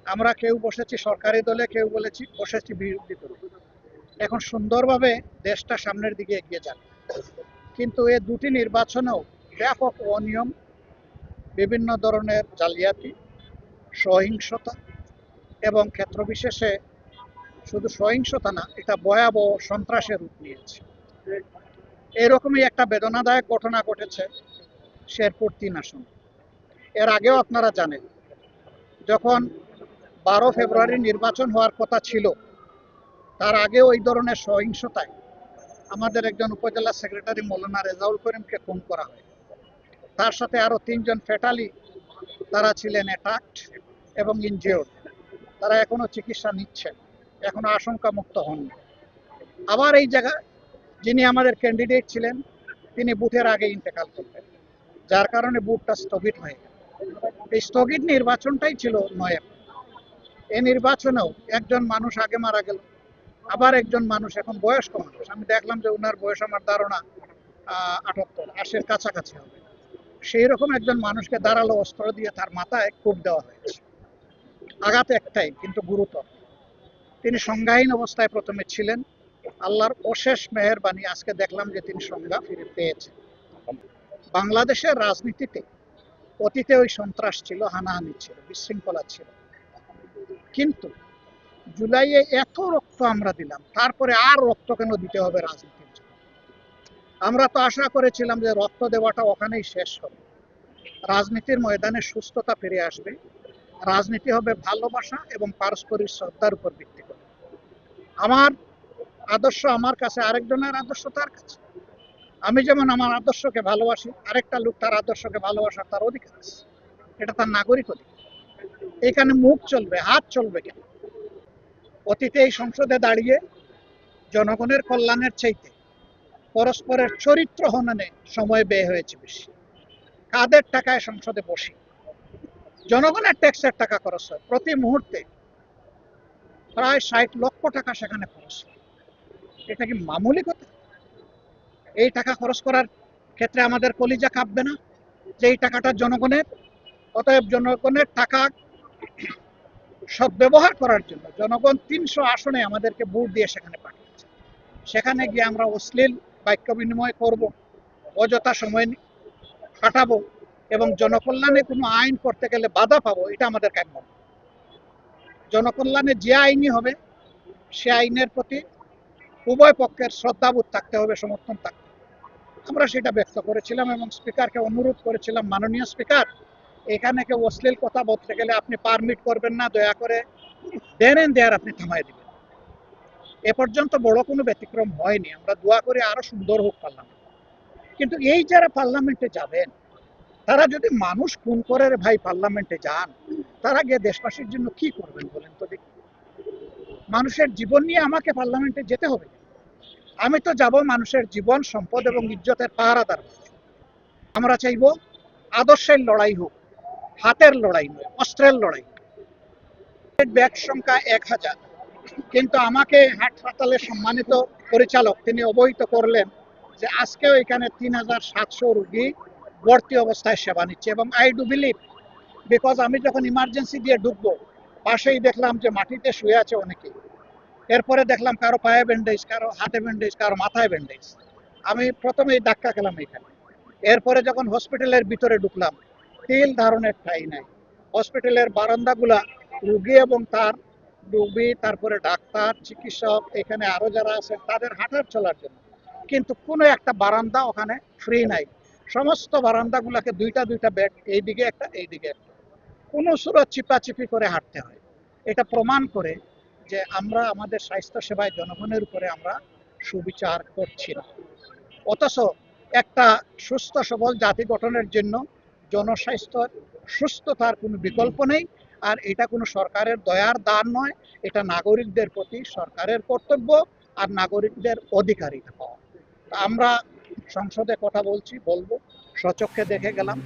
আমরা কেউ বসেছি সরকারি দলে, কেউ বসেছি বিরোধী দলে। এখন সুন্দরভাবে দেশটা সামনের দিকে এগিয়ে যাবে, কিন্তু এই দুটি নির্বাচনেও ব্যাপক অনিয়ম, বিভিন্ন ধরনের জালিয়াতি, সহিংসতা এবং ক্ষেত্রবিশেষে শুধু সহিংসতা না, এটা ভয়াবহ সন্ত্রাসের রূপ নিয়েছে। এরকমই একটা বেদনাদায়ক ঘটনা ঘটেছে শেরপুর ৩ আসনে। এর আগেও আপনারা জানেন, যখন 12 ফেব্রুয়ারি নির্বাচন হওয়ার কথা ছিল, তার আগেও ওই ধরনের সহিংসতায় আমাদের একজন উপজেলা সেক্রেটারি মৌলানা রেজাউল করিমকে খুন করা হয়। তার সাথে আরো 3 জন ফ্যাটালি, তারা ছিলেন অ্যাটাকড এবং ইনজিওর্ড। তারা এখনো চিকিৎসা নিচ্ছেন, এখনো আশঙ্কা মুক্ত হননি। আবার এই জায়গায় যিনি আমাদের ক্যান্ডিডেট ছিলেন, তিনি বুথের আগে ইন্তেকাল করলেন, যার কারণে বুথটা স্থগিত হয়ে গেল। এই স্থগিত নির্বাচনটাই ছিল 9 এপ্রিল। এই নির্বাচনেও একজন মানুষ আগে মারা গেল, আবার একজন মানুষ, এখন বয়স্ক মানুষ, আমি দেখলাম যে ওনার বয়স আমার ধারণা 78-80-এর কাছাকাছি হবে, সেই রকম একজন মানুষকে ধারালো অস্ত্র দিয়ে তার মাথায় কোপ দেওয়া হয়েছে। আঘাত একটাই, কিন্তু গুরুতর। তিনি সংজ্ঞাহীন অবস্থায় প্রথমে ছিলেন, আল্লাহর অশেষ মেহেরবানি আজকে দেখলাম যে তিনি সংজ্ঞা ফিরে পেয়েছেন। বাংলাদেশের রাজনীতিতে অতীতে ওই সন্ত্রাস ছিল, হানাহানি ছিল, বিশৃঙ্খলা ছিল, কিন্তু জুলাইয়ে এত রক্ত আমরা দিলাম, তারপরে আর রক্ত কেন দিতে হবে রাজনীতির জন্য? আমরা তো আশা করেছিলাম যে রক্ত দেওয়াটা ওখানেই শেষ হবে, রাজনীতির ময়দানে সুস্থতা ফিরে আসবে, রাজনীতি হবে ভালোবাসা এবং পারস্পরিক শ্রদ্ধার উপর ভিত্তি করে। আমার আদর্শ আমার কাছে, আরেকজনের আদর্শ তার কাছে। আমি যেমন আমার আদর্শকে ভালোবাসি, আরেকটা লোক তার আদর্শকে ভালোবাসার তার অধিকার আছে, এটা তার নাগরিক অধিকার। এখানে মুখ চলবে, হাত চলবে কেন? অতীতে এই সংসদে দাঁড়িয়ে জনগণের কল্যাণের চাইতে পরস্পরের চরিত্র হননে সময় ব্যয় হয়েছে বেশি। কাদের টাকায় সংসদে বসি? জনগণের ট্যাক্সের টাকা খরচ হয় প্রতি মুহূর্তে, প্রায় 60 লক্ষ টাকা সেখানে খরচ হয়। এটা কি মামুলি কথা? এই টাকা খরচ করার ক্ষেত্রে আমাদের কলিজা কাঁপবে না যে এই টাকাটা জনগণের? অতএব জনগণের টাকা সদ্ব্যবহার করার জন্য জনগণ 300 আসনে আমাদেরকে ভোট দিয়ে সেখানে পাঠিয়েছে। সেখানে গিয়ে আমরা অশ্লীল বাক্য বিনিময় করব, অযথা সময় কাটাবো এবং জনকল্যাণে কোনো আইন করতে গেলে বাধা পাবো, এটা আমাদের কাম্য না। জনকল্যাণে যে আইনই হবে, সে আইনের প্রতি উভয় পক্ষের শ্রদ্ধাবোধ থাকতে হবে, সমর্থন থাকতে হবে। আমরা সেটা ব্যক্ত করেছিলাম এবং স্পিকারকে অনুরোধ করেছিলাম, মাননীয় স্পিকার, এখানে কেউ অশ্লীল কথা বলতে গেলে আপনি পারমিট করবেন না, দয়া করে দেন এন্ড দেয়ার আপনি থামাই দিবেন। এ পর্যন্ত বড় কোনো ব্যতিক্রম হয়নি, আমরা দোয়া করি আরো সুন্দর হোক পার্লামেন্ট। কিন্তু এই যারা পার্লামেন্টে যাবেন, তারা যদি মানুষ খুন করে ভাই পার্লামেন্টে যান, তারা গিয়ে দেশবাসীর জন্য কি করবেন বলেন তো দেখি? মানুষের জীবন নিয়ে আমাকে পার্লামেন্টে যেতে হবে? আমি তো যাব মানুষের জীবন, সম্পদ এবং ইজ্জতের পাহারাদার। আমরা চাইব আদর্শের লড়াই হোক, হাতের লড়াই নয়, অস্ত্রের লড়াই। ব্যাগ সংখ্যা 1000, কিন্তু আমাকে হাসপাতালের সম্মানিত পরিচালক তিনি অবহিত করলেন যে আজকেও এখানে 3700 রোগী ভর্তি অবস্থায় সেবা নিচ্ছে। এবং আই ডু বিলিভ, বিকজ আমি যখন ইমার্জেন্সি দিয়ে ঢুকবো, পাশেই দেখলাম যে মাটিতে শুয়ে আছে অনেকেই। এরপরে দেখলাম কারো পায়ে ব্যান্ডেজ, কারো হাতে ব্যান্ডেজ, কারো মাথায় ব্যান্ডেজ। আমি প্রথমেই ধাক্কা খেলাম এখানে। এরপরে যখন হসপিটালের ভিতরে ঢুকলাম, তিল ধারণের ঠাঁই নাই। হসপিটালের বারান্দাগুলা রোগী এবং তার রোগী, তারপরে ডাক্তার, চিকিৎসক, এখানে আরো যারা আছেন তাদের হাঁটার চলার জন্য, কিন্তু কোনো একটা বারান্দা ওখানে ফ্রি নাই। সমস্ত বারান্দাগুলাকে দুইটা দুইটা বেড, এইদিকে একটা এইদিকে একটা, কোনো সুরত চিপাচিপি করে হাঁটতে হয়। এটা প্রমাণ করে যে আমরা আমাদের স্বাস্থ্য সেবায় জনগণের উপরে আমরা সুবিচার করছি না। অথচ একটা সুস্থ সবল জাতি গঠনের জন্য জনস্বাস্থ্য সুস্থতার কোনো বিকল্প নেই। আর এটা কোনো সরকারের দয়ার দান নয়, এটা নাগরিকদের প্রতি সরকারের কর্তব্য আর নাগরিকদের অধিকার এটা পাওয়া। আমরা সংসদে কথা বলছি, বলবো, স্বচক্ষে দেখে গেলাম